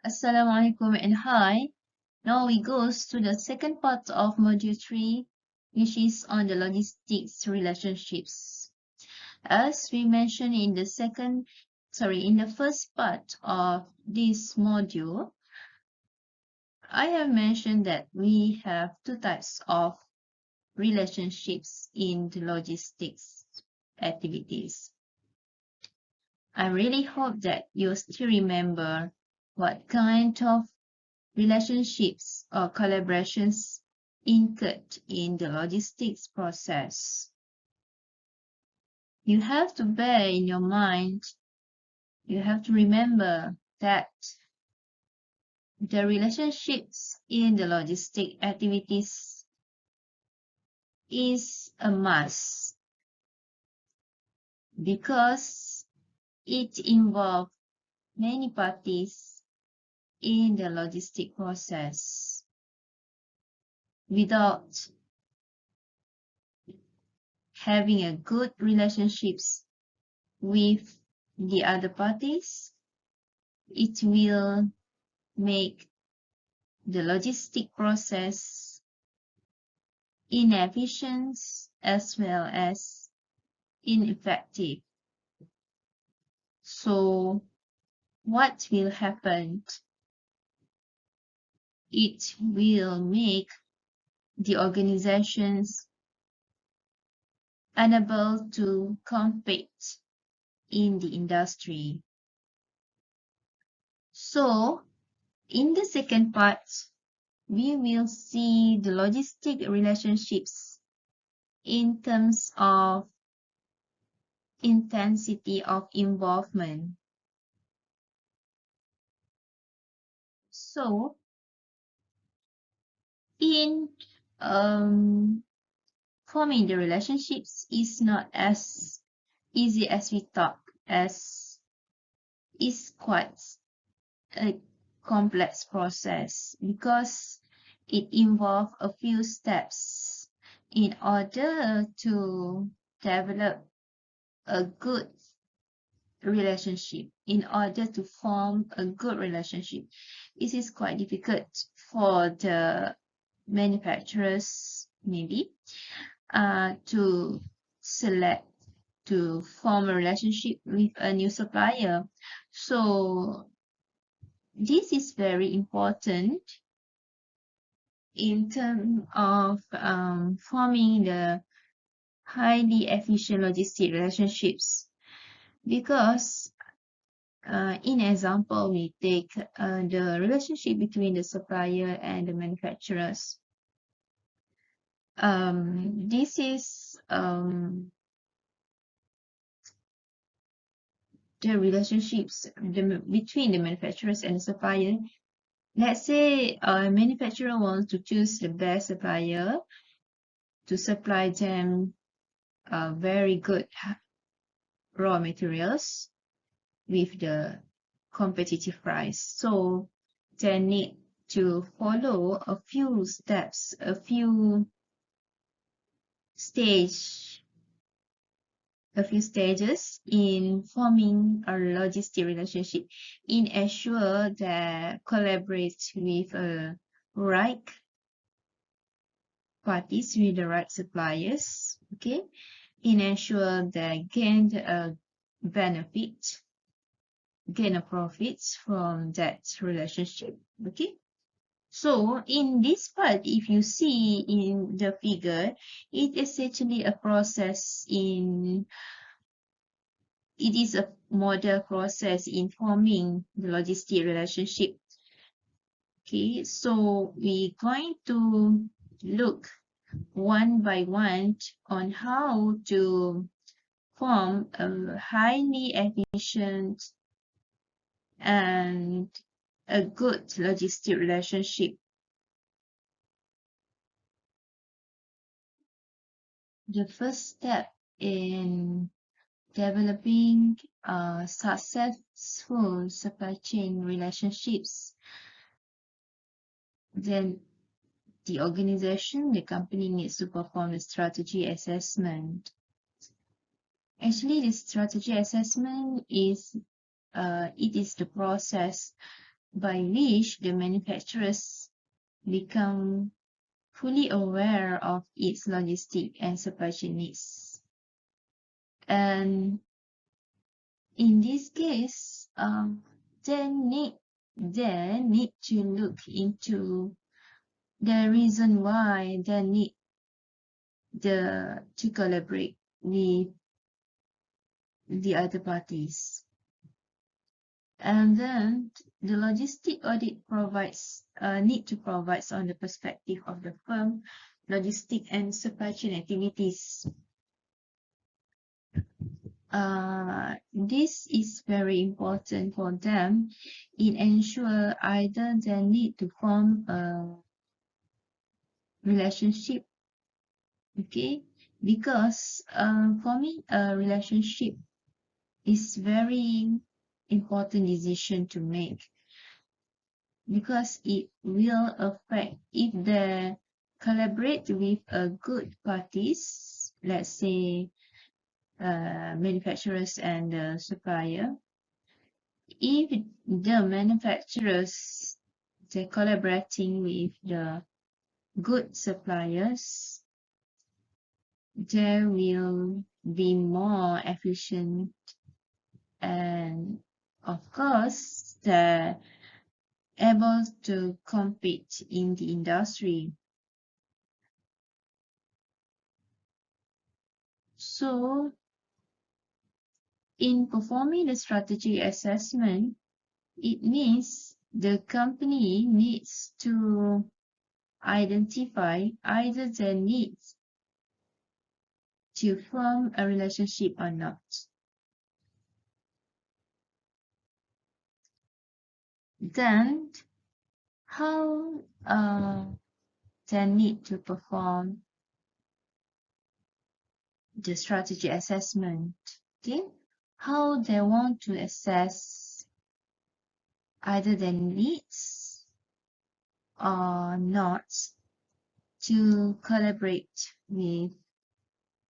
Assalamualaikum and hi. Now we goes to the second part of module 3, which is on the logistics relationships. As we mentioned in the first part of this module, I have mentioned that we have two types of relationships in the logistics activities. I really hope that you still remember what kind of relationships or collaborations incurred in the logistics process. You have to bear in your mind, you have to remember that the relationships in the logistic activities is a must because it involves many parties in the logistic process. Without having a good relationships with the other parties, it will make the logistic process inefficient as well as ineffective. So what will happen? It will make the organizations unable to compete in the industry. So in the second part, we will see the logistic relationships in terms of intensity of involvement. So in forming the relationships is not as easy as we thought, as is quite a complex process because it involves a few steps in order to develop a good relationship, in order to form a good relationship. It is quite difficult for the manufacturers maybe to select to form a relationship with a new supplier. So this is very important in terms of forming the highly efficient logistic relationships because in example we take the relationship between the supplier and the manufacturers. This is the relationships between the manufacturers and the supplier. Let's say a manufacturer wants to choose the best supplier to supply them very good raw materials with the competitive price. So they need to follow a few steps, a few stages in forming a logistic relationship in ensure that collaborate with right parties, with the right suppliers, okay, in ensure that gain a benefit, gain a profits from that relationship, okay. So in this part, if you see in the figure, it is actually a process in, it is a model process in forming the logistic relationship. Okay, so we're going to look one by one on how to form a highly efficient and a good logistic relationship. The first step in developing successful supply chain relationships, then the organization, the company needs to perform a strategy assessment. Actually, the strategy assessment is it is the process by which the manufacturers become fully aware of its logistic and supply chain needs. And in this case, they need to look into the reason why they need to collaborate with the other parties. And then the logistic audit provides need to provide on the perspective of the firm, logistic and supply chain activities. This is very important for them. It ensures either they need to form a relationship, okay? Because for me, a relationship is very important decision to make, because it will affect if they collaborate with a good parties, let's say manufacturers and the supplier. If the manufacturers they're collaborating with the good suppliers, they will be more efficient, and of course they're able to compete in the industry. So in performing the strategy assessment, it means the company needs to identify either the needs to form a relationship or not. Then, how they need to perform the strategy assessment. Okay, how they want to assess either their needs or not to collaborate with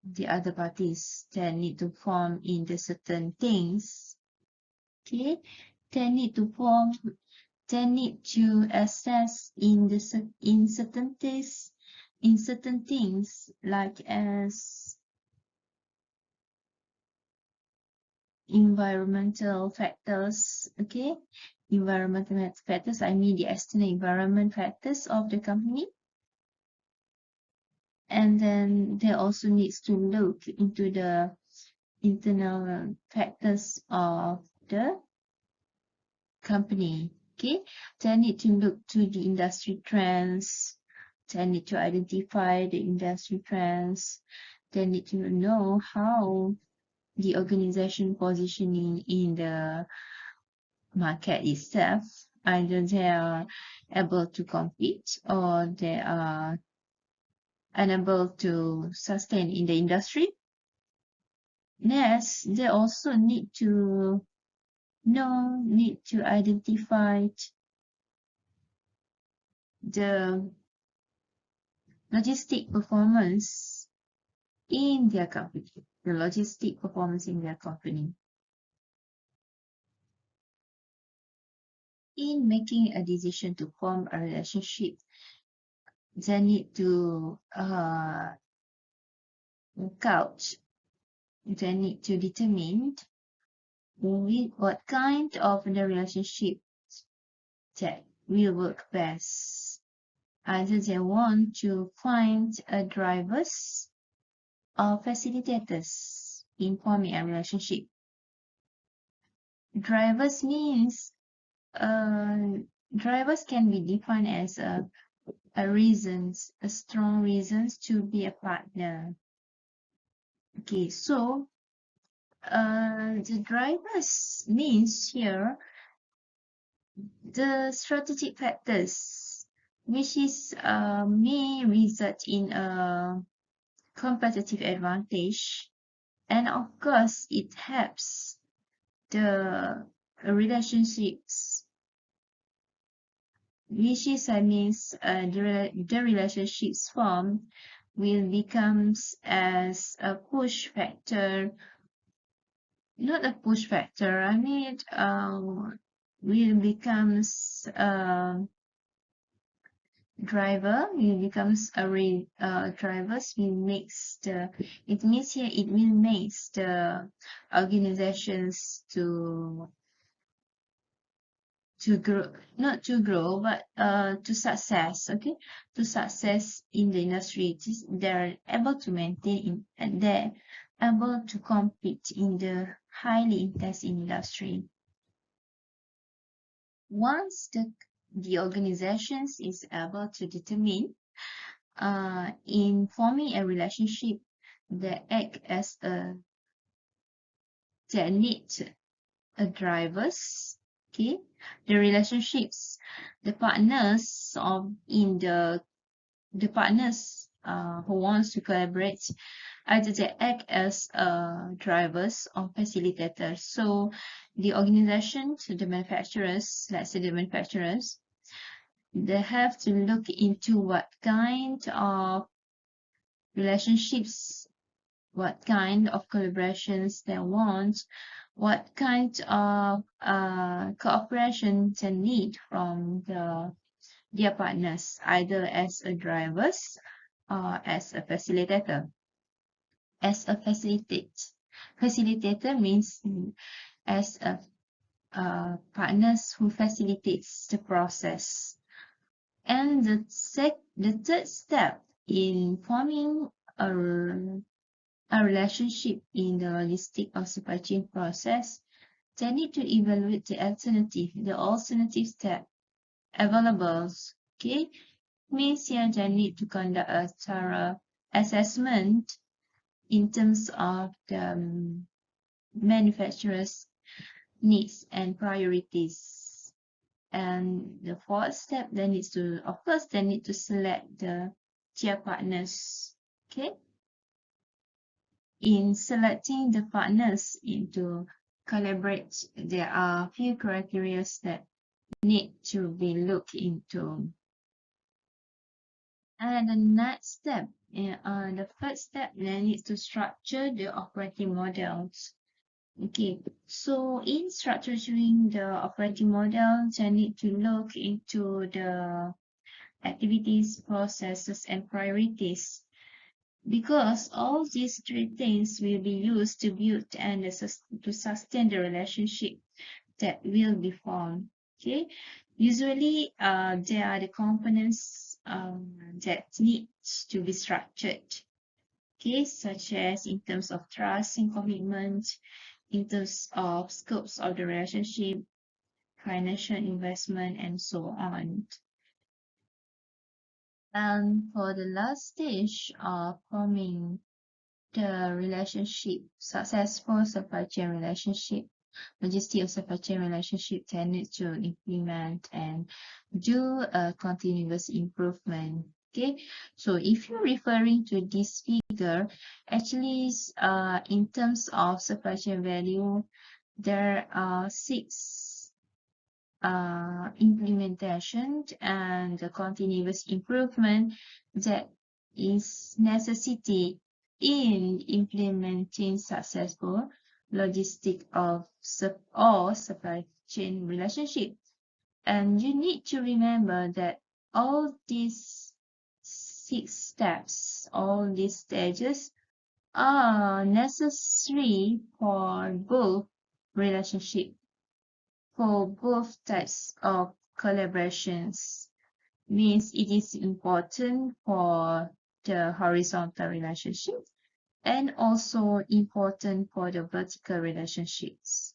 the other parties. They need to form in the certain things. Okay, they need to form. They need to assess in certain things like as environmental factors. Okay, environmental factors, I mean the external environment factors of the company. And then they also needs to look into the internal factors of the company. Okay, they need to look to the industry trends. They need to identify the industry trends. They need to know how the organization positioning in the market itself. Either they are able to compete or they are unable to sustain in the industry. Next, they also need to identify the logistic performance in their company. The logistic performance in their company. In making a decision to form a relationship, they need to couch. They need to determine with what kind of the relationship that will work best. Either they want to find a drivers or facilitators in forming a relationship. Drivers means drivers can be defined as a strong reasons to be a partner. Okay, so the drivers means here the strategic factors, which is may result in a competitive advantage, and of course it helps the relationships, which is means the relationships formed will becomes as a push factor, not a push factor, I mean will becomes a driver, will becomes a drivers will makes the, it means here it will makes the organizations to grow, not to grow, but to success, okay, to success in the industry. They're able to maintain in, and they're able to compete in the highly intense industry. Once the organizations is able to determine in forming a relationship that act as a that need a drivers, okay, the relationships, the partners of in the partners who wants to collaborate, either they act as drivers or facilitators. So the organization, the manufacturers, let's say the manufacturers, they have to look into what kind of relationships, what kind of collaborations they want, what kind of cooperation they need from their partners, either as a drivers or as a facilitator. As a facilitator means as a partners who facilitates the process. And the third step in forming a relationship in the logistic or supply chain process, they need to evaluate the alternative step available. Okay, means here they need to conduct a thorough assessment in terms of the manufacturer's needs and priorities. And the fourth step, they need to, of course, they need to select the tier partners. Okay. In selecting the partners into collaborate, there are a few criteria that need to be looked into. And the next step, the first step, they need to structure the operating models. Okay, so in structuring the operating model, they need to look into the activities, processes, and priorities, because all these three things will be used to build and to sustain the relationship that will be formed. Okay, usually there are the components that need to be structured. Okay, such as in terms of trust and commitment, in terms of scopes of the relationship, financial investment, and so on. And for the last stage of forming the relationship, successful supply chain relationship, logistic or supply chain relationship tended to implement and do a continuous improvement. Okay, so if you're referring to this figure, actually, in terms of supply chain value, there are 6 implementation and the continuous improvement that is necessity in implementing successful logistic or supply chain relationship. And you need to remember that all these 6 steps, all these stages are necessary for both relationship, for both types of collaborations. Means it is important for the horizontal relationship and also important for the vertical relationships.